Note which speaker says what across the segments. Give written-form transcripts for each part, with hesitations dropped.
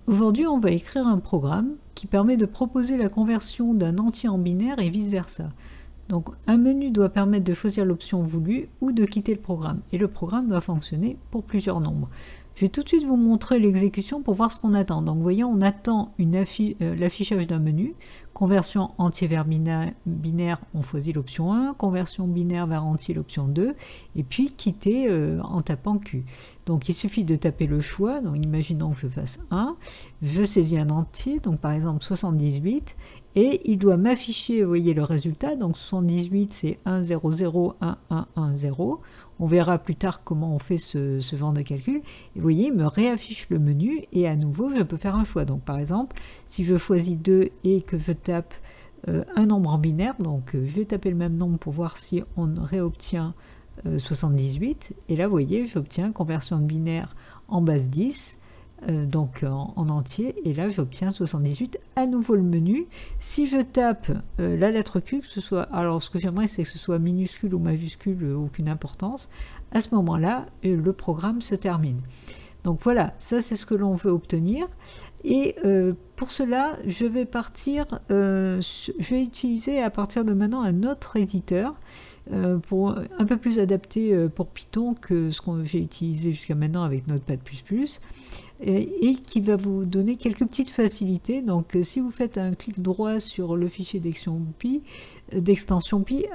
Speaker 1: Aujourd'hui, on va écrire un programme qui permet de proposer la conversion d'un entier en binaire et vice-versa. Donc un menu doit permettre de choisir l'option voulue ou de quitter le programme. Et le programme doit fonctionner pour plusieurs nombres. Je vais tout de suite vous montrer l'exécution pour voir ce qu'on attend. Donc vous voyez, on attend l'affichage d'un menu. Conversion entier vers binaire, on choisit l'option 1. Conversion binaire vers entier, l'option 2. Et puis quitter en tapant Q. Donc il suffit de taper le choix. Donc imaginons que je fasse 1. Je saisis un entier, donc par exemple 78. Et il doit m'afficher, vous voyez, le résultat. Donc 78, c'est 1, 0, 0, 1, 1, 1, 0. On verra plus tard comment on fait ce genre de calcul. Et vous voyez, il me réaffiche le menu et à nouveau, je peux faire un choix. Donc par exemple, si je choisis 2 et que je tape un nombre en binaire, donc je vais taper le même nombre pour voir si on réobtient 78. Et là, vous voyez, j'obtiens conversion de binaire en base 10. Donc en entier, et là j'obtiens 78, à nouveau le menu. Si je tape la lettre Q, que ce soit, alors ce que j'aimerais c'est que ce soit minuscule ou majuscule, aucune importance, à ce moment-là le programme se termine. Donc voilà, ça c'est ce que l'on veut obtenir, et pour cela je vais je vais utiliser à partir de maintenant un autre éditeur, pour un peu plus adapté pour Python que ce que j'ai utilisé jusqu'à maintenant avec Notepad++, et qui va vous donner quelques petites facilités. Donc si vous faites un clic droit sur le fichier d'extension Py,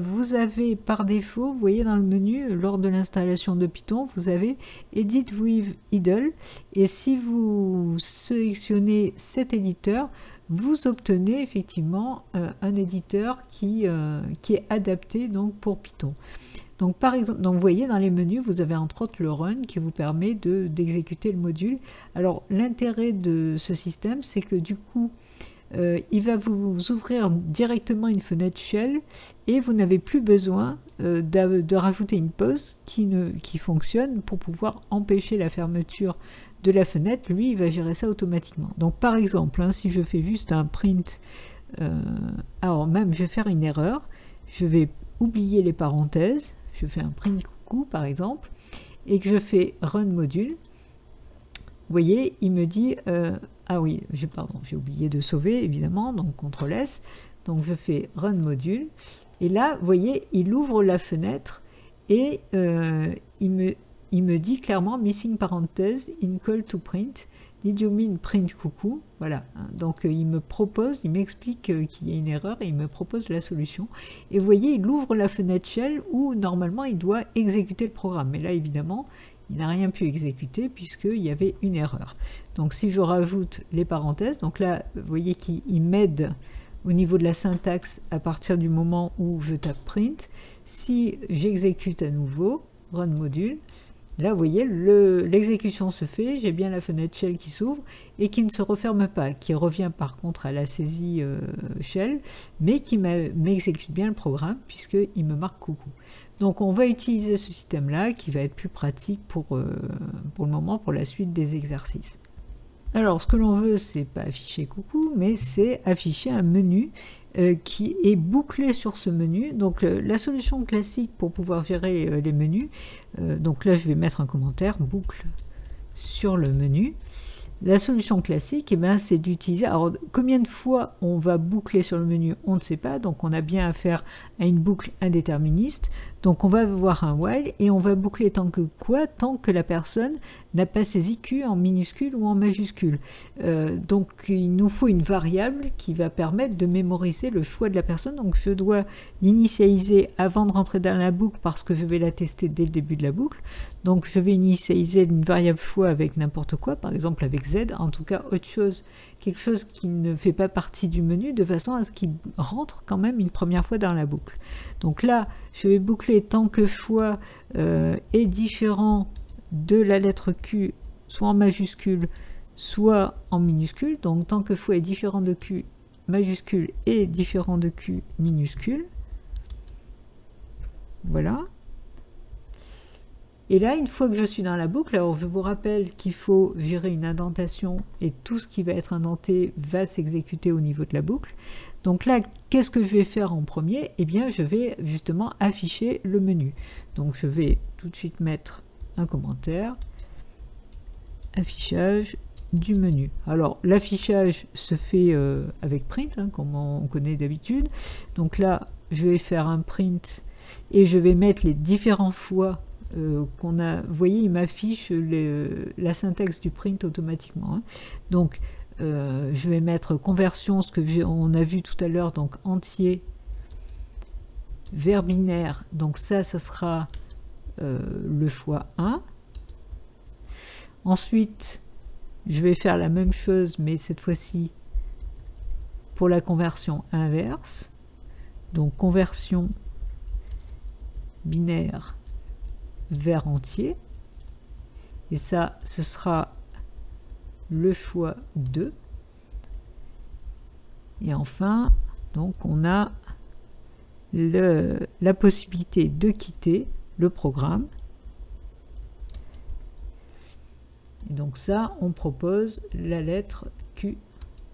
Speaker 1: vous avez par défaut, vous voyez dans le menu, lors de l'installation de Python, vous avez Edit with Idle, et si vous sélectionnez cet éditeur, vous obtenez effectivement un éditeur qui est adapté donc pour Python. Donc par exemple, donc vous voyez dans les menus, vous avez entre autres le run qui vous permet d'exécuter le module. Alors l'intérêt de ce système, c'est que du coup, il va vous ouvrir directement une fenêtre shell et vous n'avez plus besoin de rajouter une pause qui fonctionne pour pouvoir empêcher la fermeture de la fenêtre. Lui, il va gérer ça automatiquement. Donc par exemple, hein, si je fais juste un print, alors même je vais faire une erreur, je vais oublier les parenthèses, je fais un print coucou par exemple, et que je fais run module, vous voyez, il me dit, ah oui, j'ai oublié de sauver évidemment, donc CTRL S, donc je fais run module, et là, vous voyez, il ouvre la fenêtre, et il me dit clairement missing parenthèse in call to print. Did you mean print coucou? Voilà, donc il m'explique qu'il y a une erreur et il me propose la solution. Et vous voyez, il ouvre la fenêtre shell où normalement il doit exécuter le programme. Mais là, évidemment, il n'a rien pu exécuter puisqu'il y avait une erreur. Donc si je rajoute les parenthèses, donc là, vous voyez qu'il m'aide au niveau de la syntaxe à partir du moment où je tape print. Si j'exécute à nouveau, run module, là, vous voyez, l'exécution se fait, j'ai bien la fenêtre shell qui s'ouvre et qui ne se referme pas, qui revient par contre à la saisie shell, mais qui m'exécute bien le programme puisqu'il me marque coucou. Donc on va utiliser ce système-là qui va être plus pratique pour le moment, pour la suite des exercices. Alors ce que l'on veut, c'est pas afficher coucou, mais c'est afficher un menu qui est bouclé sur ce menu. Donc la solution classique pour pouvoir gérer les menus, donc là je vais mettre un commentaire, boucle sur le menu. La solution classique, eh ben, c'est d'utiliser, alors combien de fois on va boucler sur le menu, on ne sait pas, donc on a bien affaire à une boucle indéterministe. Donc on va avoir un while et on va boucler tant que quoi? Tant que la personne n'a pas saisi Q en minuscule ou en majuscule. Donc il nous faut une variable qui va permettre de mémoriser le choix de la personne. Donc je dois l'initialiser avant de rentrer dans la boucle parce que je vais la tester dès le début de la boucle. Donc je vais initialiser une variable choix avec n'importe quoi, par exemple avec Z, en tout cas autre chose, quelque chose qui ne fait pas partie du menu, de façon à ce qu'il rentre quand même une première fois dans la boucle. Donc là, je vais boucler tant que choix est différent de la lettre Q, soit en majuscule, soit en minuscule. Donc tant que choix est différent de Q majuscule et différent de Q minuscule. Voilà. Et là, une fois que je suis dans la boucle, alors je vous rappelle qu'il faut gérer une indentation et tout ce qui va être indenté va s'exécuter au niveau de la boucle. Donc là, qu'est-ce que je vais faire en premier? Eh bien, je vais justement afficher le menu. Donc je vais tout de suite mettre un commentaire, affichage, du menu. Alors l'affichage se fait avec print, hein, comme on connaît d'habitude. Donc là, je vais faire un print et je vais mettre les différents choix qu'on a. Vous voyez, il m'affiche la syntaxe du print automatiquement. Hein. Donc je vais mettre conversion, ce que on a vu tout à l'heure, donc entier vers binaire. Donc ça sera le choix 1. Ensuite, je vais faire la même chose, mais cette fois-ci pour la conversion inverse. Donc conversion binaire vers entier. Et ça, ce sera le choix 2. Et enfin, donc on a la possibilité de quitter le programme. Et donc ça, on propose la lettre Q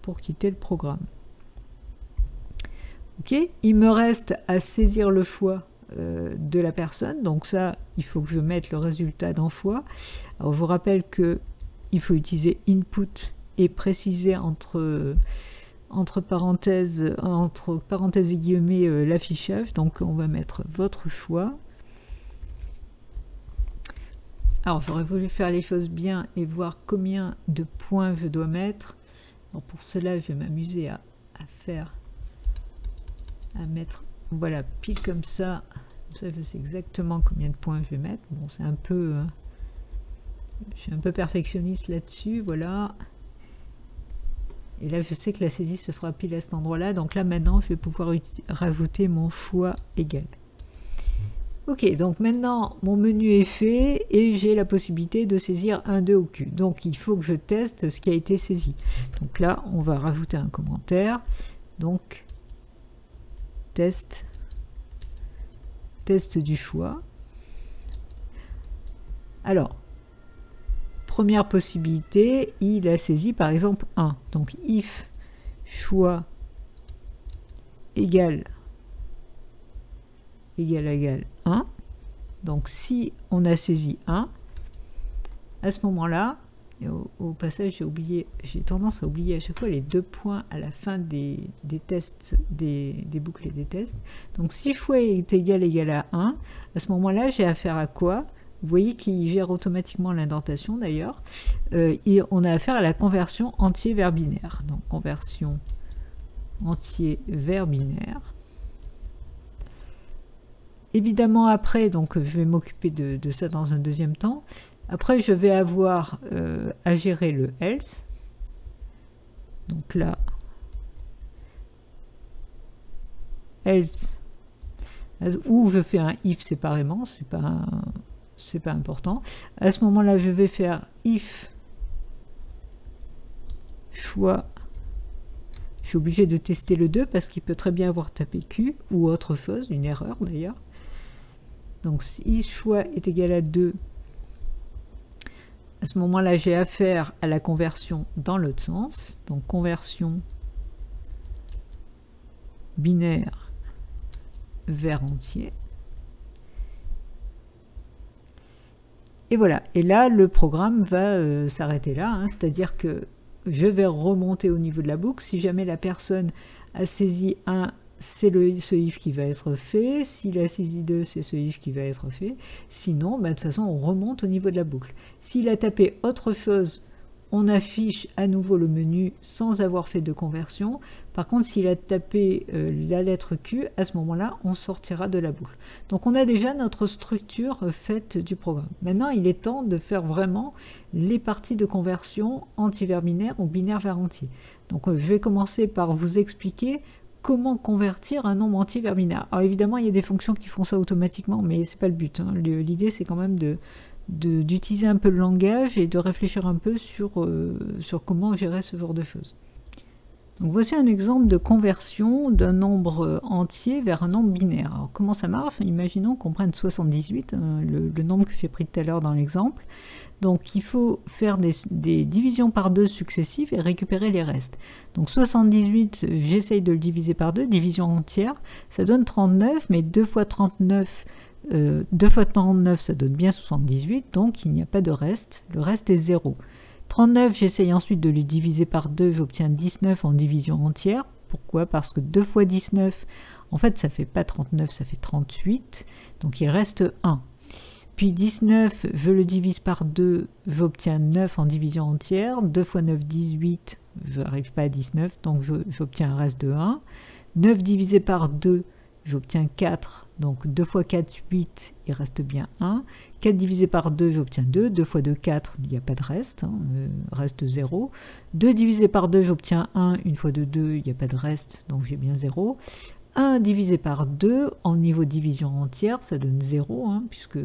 Speaker 1: pour quitter le programme. Ok, il me reste à saisir le choix de la personne. Donc ça, il faut que je mette le résultat d'un choix. Alors je vous rappelle que il faut utiliser input et préciser entre parenthèses et guillemets l'affichage. Donc on va mettre votre choix. Alors j'aurais voulu faire les choses bien et voir combien de points je dois mettre. Alors, pour cela, je vais m'amuser à mettre, voilà, pile comme ça. Comme ça, je sais exactement combien de points je vais mettre. Bon, c'est un peu, je suis un peu perfectionniste là-dessus, voilà. Et là, je sais que la saisie se fera pile à cet endroit-là. Donc là, maintenant, je vais pouvoir rajouter mon choix égal. Ok, donc maintenant mon menu est fait et j'ai la possibilité de saisir un 2 au Q. Donc il faut que je teste ce qui a été saisi. Donc là, on va rajouter un commentaire. Donc test du choix. Alors, première possibilité, il a saisi par exemple 1. Donc if choix égale 1. Donc si on a saisi 1, à ce moment-là, au passage j'ai tendance à oublier à chaque fois les 2 points à la fin des tests, des boucles et des tests. Donc si choix est égal à 1, à ce moment-là j'ai affaire à quoi? Vous voyez qu'il gère automatiquement l'indentation d'ailleurs. Et on a affaire à la conversion entier vers binaire. Donc conversion entier vers binaire. Évidemment après, donc je vais m'occuper de ça dans un deuxième temps. Après je vais avoir à gérer le else. Donc là, else, ou je fais un if séparément, c'est pas important. À ce moment-là, je vais faire if choix. Je suis obligé de tester le 2 parce qu'il peut très bien avoir tapé Q ou autre chose, une erreur d'ailleurs. Donc si choix est égal à 2, à ce moment-là, j'ai affaire à la conversion dans l'autre sens. Donc conversion binaire vers entier. Et voilà. Et là, le programme va s'arrêter là. Hein, c'est-à-dire que je vais remonter au niveau de la boucle. Si jamais la personne a saisi 1, c'est ce if qui va être fait. S'il a saisi 2, c'est ce if qui va être fait. Sinon, de toute façon, on remonte au niveau de la boucle. S'il a tapé autre chose, on affiche à nouveau le menu sans avoir fait de conversion. Par contre, s'il a tapé la lettre Q, à ce moment-là, on sortira de la boucle. Donc on a déjà notre structure faite du programme. Maintenant, il est temps de faire vraiment les parties de conversion entier vers binaire ou binaire vers entier. Donc je vais commencer par vous expliquer comment convertir un nombre entier vers binaire. Alors évidemment, il y a des fonctions qui font ça automatiquement, mais c'est pas le but. Hein. L'idée, c'est quand même d'utiliser un peu le langage et de réfléchir un peu sur comment gérer ce genre de choses. Donc voici un exemple de conversion d'un nombre entier vers un nombre binaire. Alors comment ça marche? Imaginons qu'on prenne 78, le nombre que j'ai pris tout à l'heure dans l'exemple. Donc il faut faire des divisions par 2 successives et récupérer les restes. Donc 78, j'essaye de le diviser par 2, division entière, ça donne 39, mais 2 fois 39, 2 fois 39 ça donne bien 78, donc il n'y a pas de reste, le reste est 0. 39, j'essaye ensuite de le diviser par 2, j'obtiens 19 en division entière. Pourquoi? Parce que 2 fois 19, en fait, ça ne fait pas 39, ça fait 38. Donc il reste 1. Puis 19, je le divise par 2, j'obtiens 9 en division entière. 2 fois 9, 18, je n'arrive pas à 19, donc j'obtiens un reste de 1. 9 divisé par 2, j'obtiens 4, donc 2 fois 4, 8, il reste bien 1. 4 divisé par 2, j'obtiens 2. 2 fois 2, 4, il n'y a pas de reste, reste 0. 2 divisé par 2, j'obtiens 1. 1 fois 2, 2, il n'y a pas de reste, donc j'ai bien 0. 1 divisé par 2, en niveau division entière, ça donne 0, puisque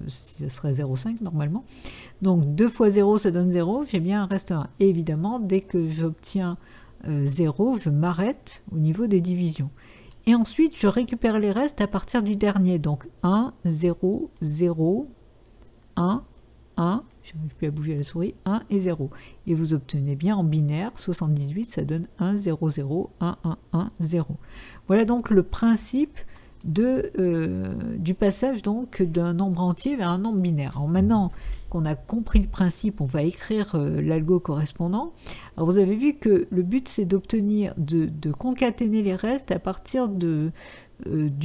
Speaker 1: ça serait 0,5 normalement. Donc 2 fois 0, ça donne 0, j'ai bien un reste 1. Et évidemment, dès que j'obtiens 0, je m'arrête au niveau des divisions. Et ensuite, je récupère les restes à partir du dernier. Donc 1, 0, 0, 1, 1, je n'arrive plus à bouger la souris, 1 et 0. Et vous obtenez bien en binaire, 78, ça donne 1, 0, 0, 1, 1, 1, 0. Voilà donc le principe du passage donc d'un nombre entier vers un nombre binaire. Alors maintenant qu'on a compris le principe, on va écrire l'algo correspondant. Alors vous avez vu que le but c'est d'obtenir, de concaténer les restes à partir du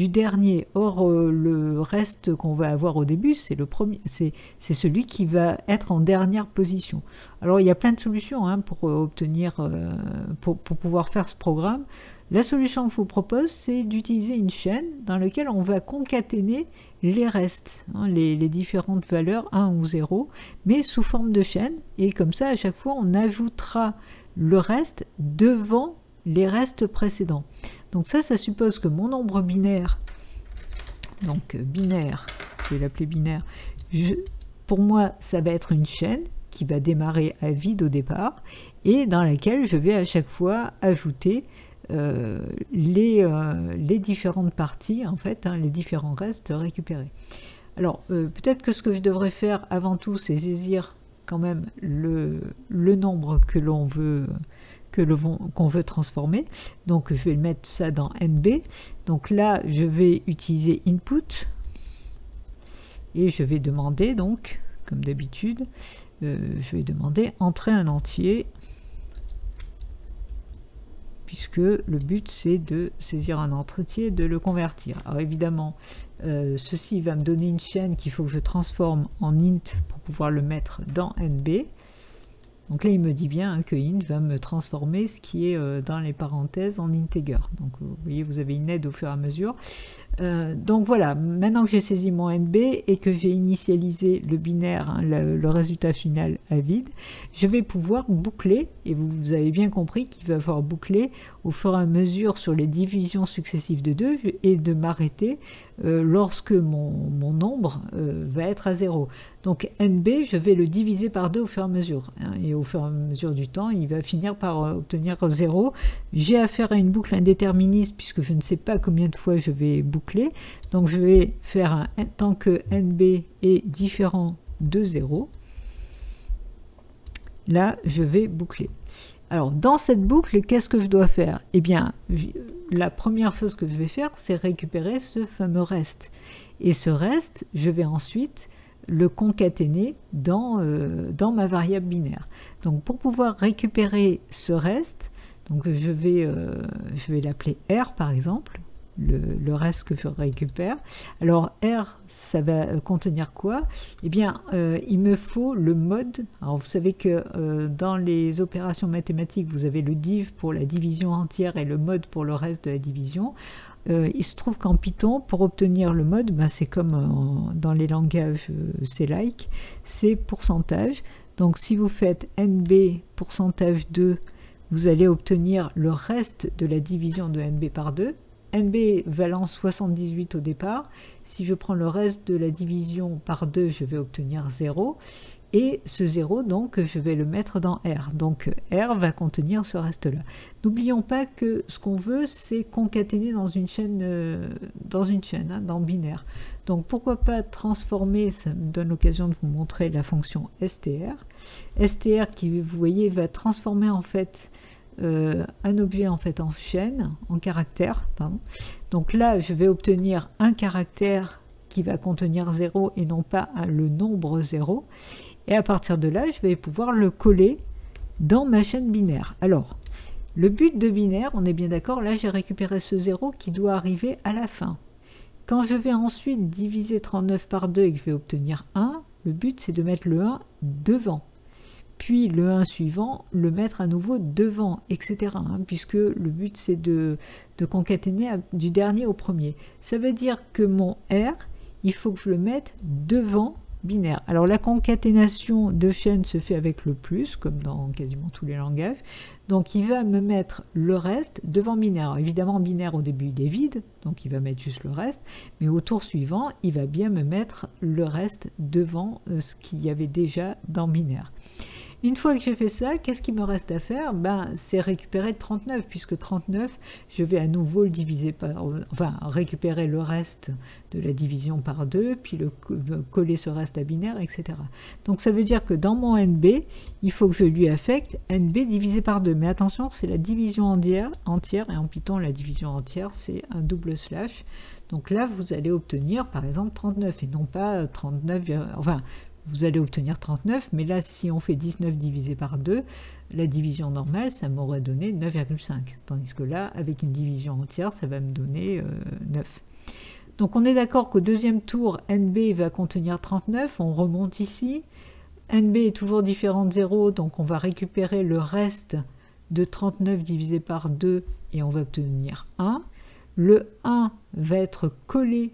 Speaker 1: dernier. Or le reste qu'on va avoir au début, c'est le premier, c'est celui qui va être en dernière position. Alors il y a plein de solutions pour obtenir, pour pouvoir faire ce programme. La solution que je vous propose, c'est d'utiliser une chaîne dans laquelle on va concaténer les restes, les différentes valeurs 1 ou 0, mais sous forme de chaîne. Et comme ça, à chaque fois, on ajoutera le reste devant les restes précédents. Donc ça suppose que mon nombre binaire, donc binaire, je vais l'appeler binaire, pour moi, ça va être une chaîne qui va démarrer à vide au départ et dans laquelle je vais à chaque fois ajouter les différentes parties, en fait, les différents restes récupérés. Alors, peut-être que ce que je devrais faire avant tout, c'est saisir quand même le nombre que l'on veut qu'on veut transformer. Donc, je vais mettre ça dans NB. Donc là, je vais utiliser input et je vais demander, donc, comme d'habitude, je vais demander entrer un entier, puisque le but c'est de saisir un entier et de le convertir. Alors évidemment, ceci va me donner une chaîne qu'il faut que je transforme en int pour pouvoir le mettre dans NB. Donc là, il me dit bien que int va me transformer ce qui est dans les parenthèses en integer. Donc vous voyez, vous avez une aide au fur et à mesure. Donc voilà, maintenant que j'ai saisi mon NB et que j'ai initialisé le binaire, le résultat final à vide, je vais pouvoir boucler, et vous avez bien compris qu'il va falloir boucler au fur et à mesure sur les divisions successives de 2 et de m'arrêter lorsque mon nombre va être à 0. Donc NB, je vais le diviser par 2 au fur et à mesure, et au fur et à mesure du temps, il va finir par obtenir 0. J'ai affaire à une boucle indéterministe puisque je ne sais pas combien de fois je vais boucler, donc je vais faire tant que NB est différent de 0, là je vais boucler. Alors dans cette boucle, qu'est-ce que je dois faire? Eh bien, la première chose que je vais faire, c'est récupérer ce fameux reste. Et ce reste, je vais ensuite le concaténer dans ma variable binaire. Donc pour pouvoir récupérer ce reste, donc je vais l'appeler R par exemple, le reste que je récupère. Alors R, ça va contenir quoi? Eh bien, il me faut le mode. Alors vous savez que dans les opérations mathématiques, vous avez le div pour la division entière et le mode pour le reste de la division. Il se trouve qu'en Python, pour obtenir le mode, c'est comme dans les langages C-like, c'est pourcentage. Donc si vous faites NB pourcentage 2, vous allez obtenir le reste de la division de NB par 2. NB valant 78 au départ. Si je prends le reste de la division par 2, je vais obtenir 0. Et ce 0, donc, je vais le mettre dans R. Donc, R va contenir ce reste-là. N'oublions pas que ce qu'on veut, c'est concaténer dans une chaîne, dans binaire. Donc, pourquoi pas transformer, ça me donne l'occasion de vous montrer la fonction str. Str qui, vous voyez, va transformer en fait un objet en chaîne, en caractère, pardon. Donc là, je vais obtenir un caractère qui va contenir 0 et non pas le nombre 0. Et à partir de là, je vais pouvoir le coller dans ma chaîne binaire. Alors, le but de binaire, on est bien d'accord, là j'ai récupéré ce 0 qui doit arriver à la fin. Quand je vais ensuite diviser 39 par 2 et que je vais obtenir 1, le but c'est de mettre le 1 devant. Puis le 1 suivant, le mettre à nouveau devant, etc. Puisque le but c'est de concaténer du dernier au premier. Ça veut dire que mon R, il faut que je le mette devant binaire. Alors la concaténation de chaînes se fait avec le plus, comme dans quasiment tous les langages. Donc il va me mettre le reste devant binaire. Alors, évidemment, binaire au début il est vide, donc il va mettre juste le reste. Mais au tour suivant, il va bien me mettre le reste devant ce qu'il y avait déjà dans binaire. Une fois que j'ai fait ça, qu'est-ce qu'il me reste à faire? C'est récupérer 39, puisque 39, je vais à nouveau le diviser par... Enfin, récupérer le reste de la division par 2, puis coller ce reste à binaire, etc. Donc ça veut dire que dans mon NB, il faut que je lui affecte NB divisé par 2. Mais attention, c'est la division entière, et en Python, la division entière, c'est un double slash. Donc là, vous allez obtenir, par exemple, 39, et non pas 39... Enfin, vous allez obtenir 39, mais là, si on fait 19 divisé par 2, la division normale, ça m'aurait donné 9,5. Tandis que là, avec une division entière, ça va me donner 9. Donc on est d'accord qu'au deuxième tour, NB va contenir 39, on remonte ici. NB est toujours différent de 0, donc on va récupérer le reste de 39 divisé par 2, et on va obtenir 1. Le 1 va être collé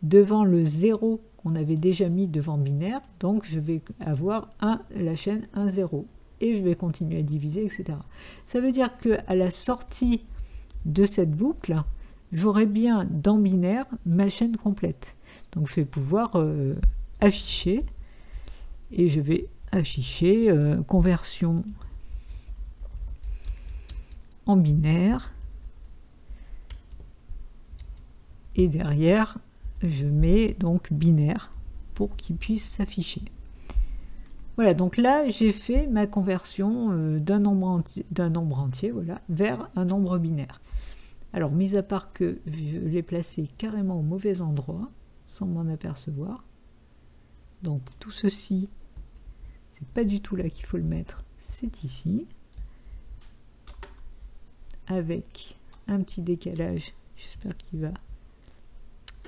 Speaker 1: devant le 0 qu'on avait déjà mis devant binaire, donc je vais avoir la chaîne 1, 0, et je vais continuer à diviser, etc. Ça veut dire qu'à la sortie de cette boucle, j'aurai bien dans binaire ma chaîne complète. Donc je vais pouvoir afficher, et je vais afficher conversion en binaire, et derrière, je mets donc binaire pour qu'il puisse s'afficher. Voilà, donc là j'ai fait ma conversion d'un nombre entier voilà, vers un nombre binaire. Alors, mis à part que je l'ai placé carrément au mauvais endroit, sans m'en apercevoir, donc tout ceci, c'est pas du tout là qu'il faut le mettre, c'est ici, avec un petit décalage, j'espère qu'il va...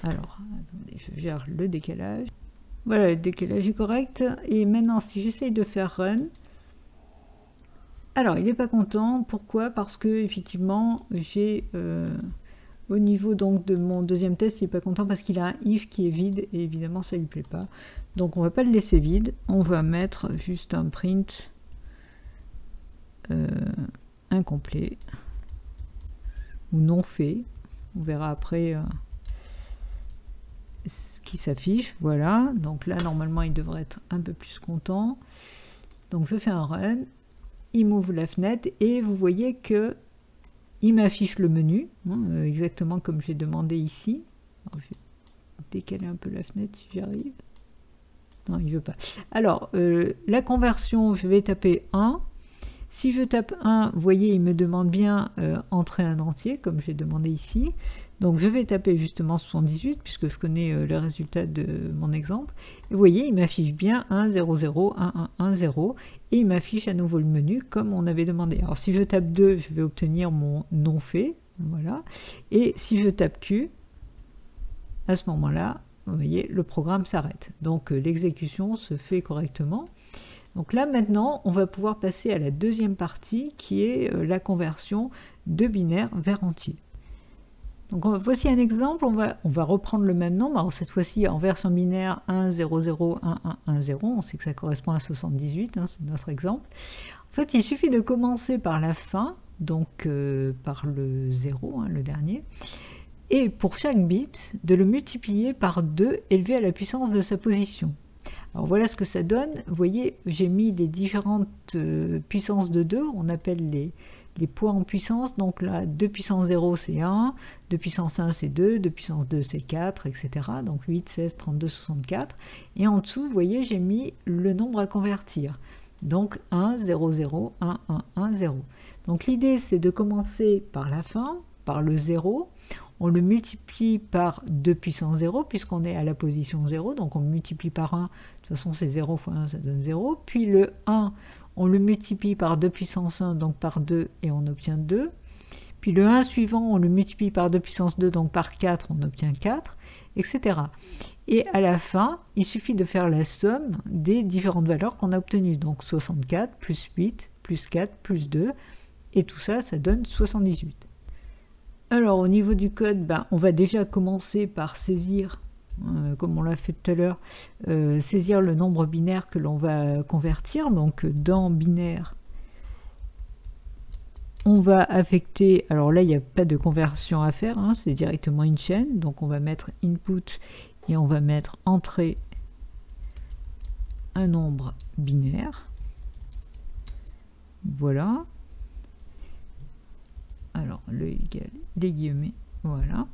Speaker 1: Alors, attendez, je gère le décalage. Voilà, le décalage est correct. Et maintenant, si j'essaye de faire run, alors il n'est pas content. Pourquoi? Parce que effectivement, j'ai au niveau donc de mon deuxième test, il n'est pas content parce qu'il a un if qui est vide et évidemment ça lui plaît pas. Donc on va pas le laisser vide. On va mettre juste un print incomplet ou non fait. On verra après. Ce qui s'affiche, voilà, donc là normalement il devrait être un peu plus content. Donc je fais un run, il m'ouvre la fenêtre et vous voyez que il m'affiche le menu, exactement comme j'ai demandé ici. Alors, je vais décaler un peu la fenêtre si j'arrive. Non, il veut pas. Alors la conversion, je vais taper 1. Si je tape 1, vous voyez, il me demande bien entrer un entier, comme j'ai demandé ici. Donc je vais taper justement 78, puisque je connais le résultat de mon exemple. Et vous voyez, il m'affiche bien 1, 0, 0, 1, 1, 1, 0. Et il m'affiche à nouveau le menu, comme on avait demandé. Alors si je tape 2, je vais obtenir mon non fait. Voilà. Et si je tape Q, à ce moment-là, vous voyez, le programme s'arrête. Donc l'exécution se fait correctement. Donc là maintenant, on va pouvoir passer à la deuxième partie qui est la conversion de binaire vers entier. Donc voici un exemple, on va reprendre le même nombre, alors cette fois-ci en version binaire 1, 0, 0, 1, 1, 1, 0, on sait que ça correspond à 78, c'est notre exemple. En fait, il suffit de commencer par la fin, donc par le 0, le dernier, et pour chaque bit, de le multiplier par 2 élevé à la puissance de sa position. Alors voilà ce que ça donne. Vous voyez, j'ai mis les différentes puissances de 2, on appelle les poids en puissance. Donc là, 2 puissance 0 c'est 1, 2 puissance 1 c'est 2, 2 puissance 2 c'est 4, etc. Donc 8, 16, 32, 64. Et en dessous, vous voyez, j'ai mis le nombre à convertir. Donc 1, 0, 0, 1, 1, 1, 0. Donc l'idée, c'est de commencer par la fin, par le 0. on le multiplie par 2 puissance 0, puisqu'on est à la position 0, donc on multiplie par 1, de toute façon c'est 0 fois 1, ça donne 0, puis le 1, on le multiplie par 2 puissance 1, donc par 2, et on obtient 2, puis le 1 suivant, on le multiplie par 2 puissance 2, donc par 4, on obtient 4, etc. Et à la fin, il suffit de faire la somme des différentes valeurs qu'on a obtenues, donc 64, plus 8, plus 4, plus 2, et tout ça, ça donne 78. Alors au niveau du code, on va déjà commencer par saisir, comme on l'a fait tout à l'heure, saisir le nombre binaire que l'on va convertir. Donc dans binaire, on va affecter, alors là il n'y a pas de conversion à faire, hein, c'est directement une chaîne, donc on va mettre input et on va mettre entrée un nombre binaire. Voilà. Alors, le égal, les guillemets, voilà.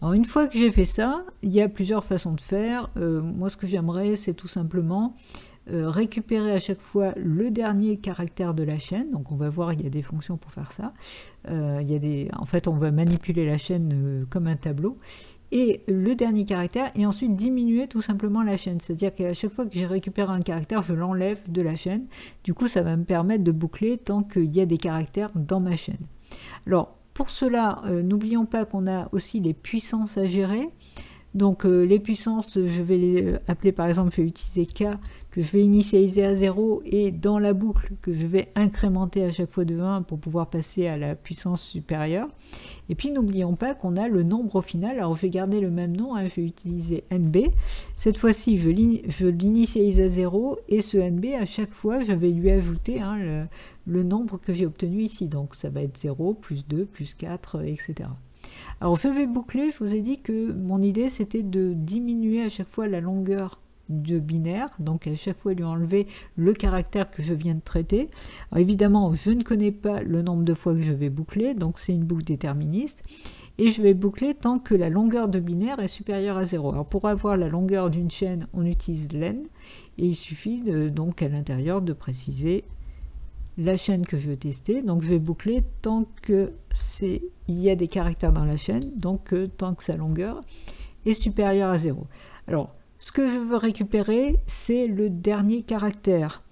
Speaker 1: Alors, une fois que j'ai fait ça, il y a plusieurs façons de faire. Moi, ce que j'aimerais, c'est tout simplement récupérer à chaque fois le dernier caractère de la chaîne. Donc, on va voir, il y a des fonctions pour faire ça. En fait, on va manipuler la chaîne comme un tableau. Et le dernier caractère, et ensuite diminuer tout simplement la chaîne. C'est-à-dire qu'à chaque fois que j'ai récupéré un caractère, je l'enlève de la chaîne. Du coup, ça va me permettre de boucler tant qu'il y a des caractères dans ma chaîne. Alors, pour cela, n'oublions pas qu'on a aussi les puissances à gérer. Donc, les puissances, je vais les appeler, par exemple, je vais utiliser K, que je vais initialiser à 0, et dans la boucle, que je vais incrémenter à chaque fois de 1 pour pouvoir passer à la puissance supérieure. Et puis, n'oublions pas qu'on a le nombre au final. Alors, je vais garder le même nom, hein, je vais utiliser NB. Cette fois-ci, je l'initialise à 0, et ce NB, à chaque fois, je vais lui ajouter le nombre que j'ai obtenu ici. Donc, ça va être 0, plus 2, plus 4, etc. Alors, je vais boucler. Je vous ai dit que mon idée, c'était de diminuer à chaque fois la longueur de binaire, donc à chaque fois lui enlever le caractère que je viens de traiter. Alors évidemment, je ne connais pas le nombre de fois que je vais boucler, donc c'est une boucle déterministe, et je vais boucler tant que la longueur de binaire est supérieure à 0. Alors pour avoir la longueur d'une chaîne, on utilise len, et il suffit donc à l'intérieur de préciser la chaîne que je veux tester. Donc je vais boucler tant que il y a des caractères dans la chaîne, donc tant que sa longueur est supérieure à 0. Alors ce que je veux récupérer, c'est le dernier caractère.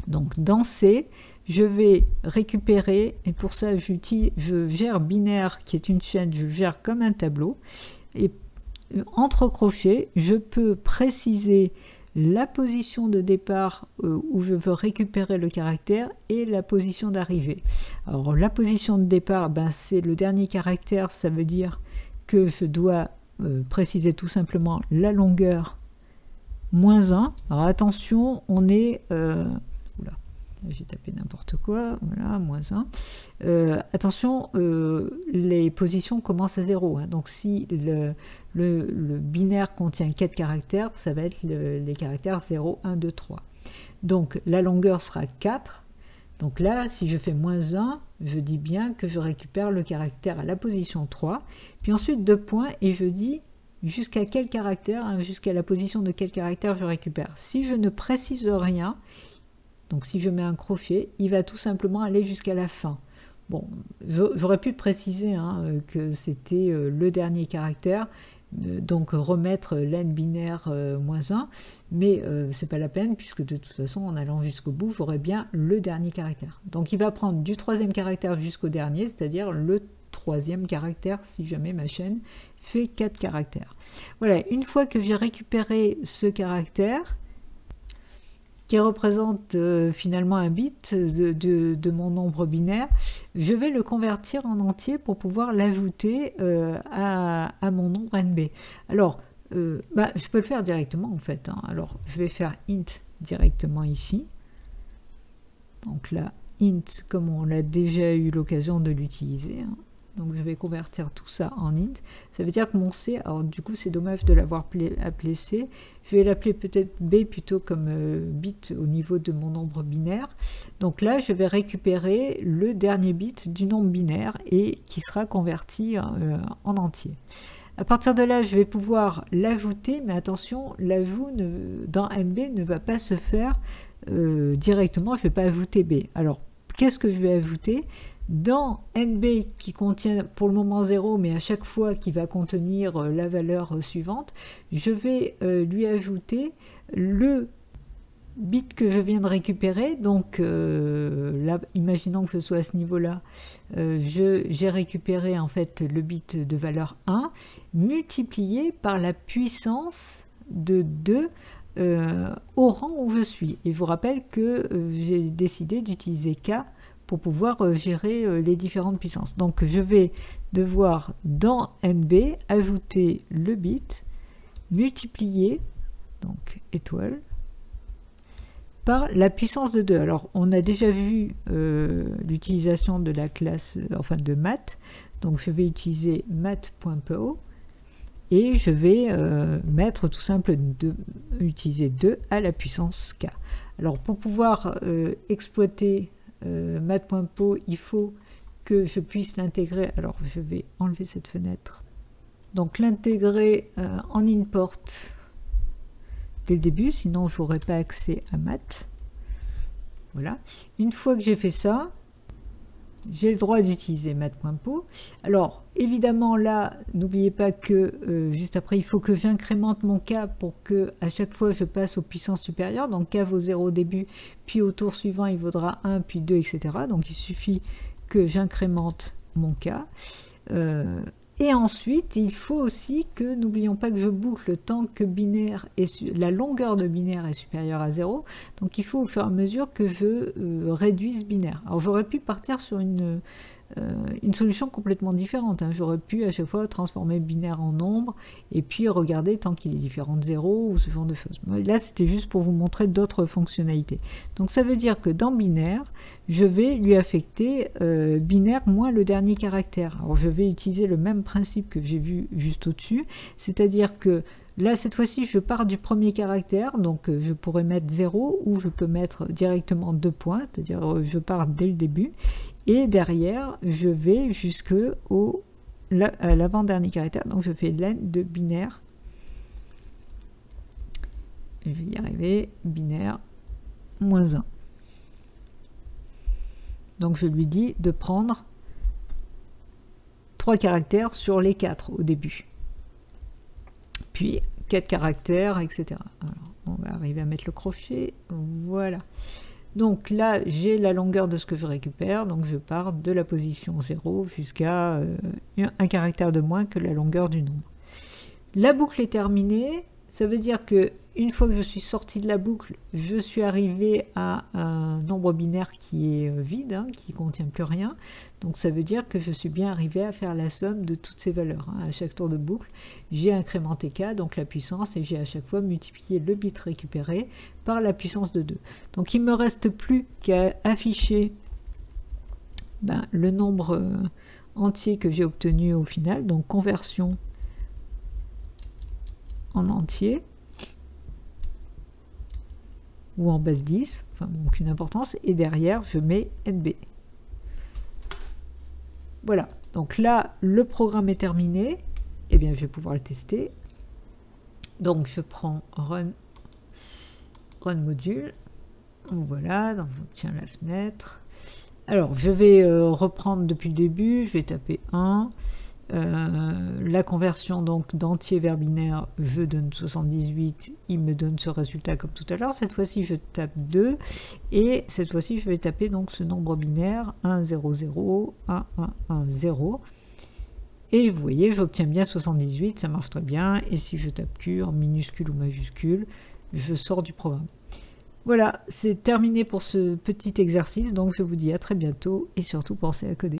Speaker 1: Donc dans C, je vais récupérer, et pour ça je gère binaire qui est une chaîne, je gère comme un tableau, et entre crochets, je peux préciser la position de départ où je veux récupérer le caractère et la position d'arrivée. Alors la position de départ, c'est le dernier caractère, ça veut dire que je dois préciser tout simplement la longueur moins 1. Alors attention, on est oula, j'ai tapé n'importe quoi, voilà, moins 1. Attention, les positions commencent à 0, hein, donc si le binaire contient 4 caractères, ça va être les caractères 0, 1, 2, 3. Donc la longueur sera 4. Donc là, si je fais moins 1, je dis bien que je récupère le caractère à la position 3. Puis ensuite 2 points et je dis jusqu'à quel caractère, hein, jusqu'à la position de quel caractère je récupère. Si je ne précise rien, donc si je mets un crochet, il va tout simplement aller jusqu'à la fin. Bon, j'aurais pu préciser hein, que c'était le dernier caractère, donc remettre len binaire moins 1, mais c'est pas la peine puisque de toute façon en allant jusqu'au bout j'aurai bien le dernier caractère. Donc il va prendre du troisième caractère jusqu'au dernier, c'est-à-dire le troisième caractère si jamais ma chaîne fait 4 caractères. Voilà, une fois que j'ai récupéré ce caractère qui représente finalement un bit de mon nombre binaire, je vais le convertir en entier pour pouvoir l'ajouter à mon nombre NB. Alors, je peux le faire directement en fait. Hein. Alors, je vais faire int directement ici. Donc là, int, comme on a déjà eu l'occasion de l'utiliser. Hein. Donc je vais convertir tout ça en int. Ça veut dire que mon C, alors du coup c'est dommage de l'avoir appelé C, je vais l'appeler peut-être B plutôt comme bit au niveau de mon nombre binaire. Donc là je vais récupérer le dernier bit du nombre binaire et qui sera converti en entier. À partir de là, je vais pouvoir l'ajouter, mais attention, l'ajout dans NB ne va pas se faire directement, je ne vais pas ajouter B. Alors, qu'est-ce que je vais ajouter? Dans NB qui contient pour le moment 0, mais à chaque fois qui va contenir la valeur suivante, je vais lui ajouter le bit que je viens de récupérer. Donc là, imaginons que je sois à ce niveau-là, j'ai récupéré en fait le bit de valeur 1 multiplié par la puissance de 2 au rang où je suis. Et je vous rappelle que j'ai décidé d'utiliser K pour pouvoir gérer les différentes puissances. Donc je vais devoir dans NB ajouter le bit multiplié, donc étoile, par la puissance de 2. Alors on a déjà vu l'utilisation de la classe, enfin de math, donc je vais utiliser math.po et je vais mettre tout simple utiliser 2 à la puissance K. Alors pour pouvoir exploiter math.po, il faut que je puisse l'intégrer. Alors je vais enlever cette fenêtre, donc l'intégrer en import dès le début, sinon je n'aurai pas accès à math. Voilà, une fois que j'ai fait ça, j'ai le droit d'utiliser math.po. Alors évidemment là, n'oubliez pas que juste après il faut que j'incrémente mon K pour que à chaque fois je passe aux puissances supérieures. Donc K vaut 0 au début, puis au tour suivant il vaudra 1, puis 2, etc. Donc il suffit que j'incrémente mon K. Et ensuite, il faut aussi que, n'oublions pas que je boucle tant que binaire la longueur de binaire est supérieure à 0. Donc il faut au fur et à mesure que je réduise binaire. Alors j'aurais pu partir sur une solution complètement différente. Hein. J'aurais pu à chaque fois transformer binaire en nombre et puis regarder tant qu'il est différent de 0 ou ce genre de choses. Mais là, c'était juste pour vous montrer d'autres fonctionnalités. Donc ça veut dire que dans binaire, je vais lui affecter binaire moins le dernier caractère. Alors je vais utiliser le même principe que j'ai vu juste au-dessus, c'est-à-dire que là, cette fois-ci, je pars du premier caractère, donc je pourrais mettre 0 ou je peux mettre directement 2 points, c'est-à-dire je pars dès le début. Et derrière, je vais jusqu'au l'avant-dernier caractère, donc je fais len de binaire. Je vais y arriver, binaire, moins 1. Donc je lui dis de prendre 3 caractères sur les 4 au début. Puis 4 caractères, etc. Alors, on va arriver à mettre le crochet, voilà. Donc là, j'ai la longueur de ce que je récupère, donc je pars de la position 0 jusqu'à un caractère de moins que la longueur du nombre. La boucle est terminée, ça veut dire que une fois que je suis sorti de la boucle, je suis arrivé à un nombre binaire qui est vide, hein, qui ne contient plus rien. Donc ça veut dire que je suis bien arrivé à faire la somme de toutes ces valeurs. Hein. À chaque tour de boucle, j'ai incrémenté K, donc la puissance, et j'ai à chaque fois multiplié le bit récupéré par la puissance de 2. Donc il ne me reste plus qu'à afficher le nombre entier que j'ai obtenu au final, donc conversion en entier, ou en base 10, enfin bon, aucune importance, et derrière je mets NB. Voilà, donc là le programme est terminé, et bien je vais pouvoir le tester. Donc je prends run module, voilà, donc j'obtiens la fenêtre. Alors je vais reprendre depuis le début, je vais taper 1. La conversion donc d'entier vers binaire, je donne 78, il me donne ce résultat comme tout à l'heure. Cette fois-ci je tape 2 et cette fois-ci je vais taper donc ce nombre binaire 1 0 0 1 1 1 0 et vous voyez j'obtiens bien 78, ça marche très bien. Et si je tape Q en minuscule ou majuscule, je sors du programme. Voilà, c'est terminé pour ce petit exercice, donc je vous dis à très bientôt et surtout pensez à coder.